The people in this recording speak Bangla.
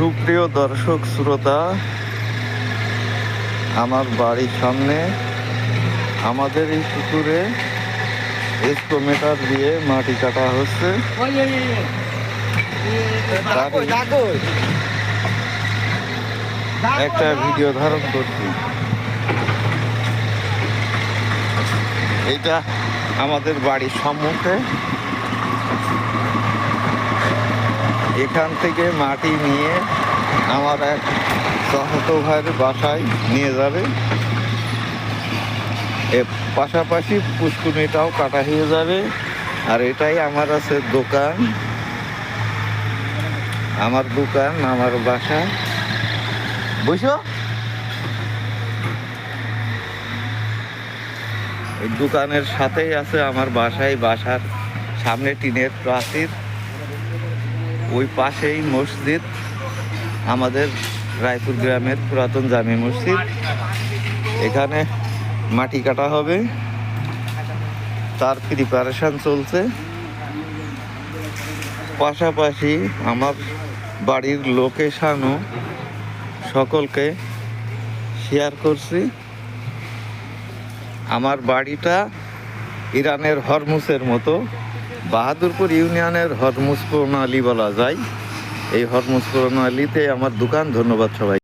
সুপ্রিয় দর্শক শ্রোতা, আমার বাড়ির সামনে আমাদের এই পুকুরে এক্সপ্রোমেটার দিয়ে মাটি কাটা হচ্ছে। একটা ভিডিও ধারণ করছি। এটা আমাদের বাড়ির সম্মুখে, এখান থেকে মাটি নিয়ে আমার এক চাচাতো ভাইয়ের বাসায় নিয়ে যাবে। এর পাশাপাশি পুষ্কুনিটাও কাটা হয়ে যাবে। আর এটাই আমার আছে দোকান, আমার দোকান, আমার বাসা। বুঝছো, এই দোকানের সাথেই আছে আমার বাসায়, বাসার সামনে টিনের প্রাচীর, ওই পাশেই মসজিদ, আমাদের রায়পুর গ্রামের পুরাতন জামে মসজিদ। এখানে মাটি কাটা হবে, তার প্রিপারেশন চলছে। পাশাপাশি আমার বাড়ির লোকেশনও সকলকে শেয়ার করছি। আমার বাড়িটা ইরানের হরমুজের মতো, বাহাদুরপুর ইউনিয়নের হরমুজ প্রণালী বলা যায়। এই হরমুজ প্রণালীতে আমার দোকান। ধন্যবাদ সবাই।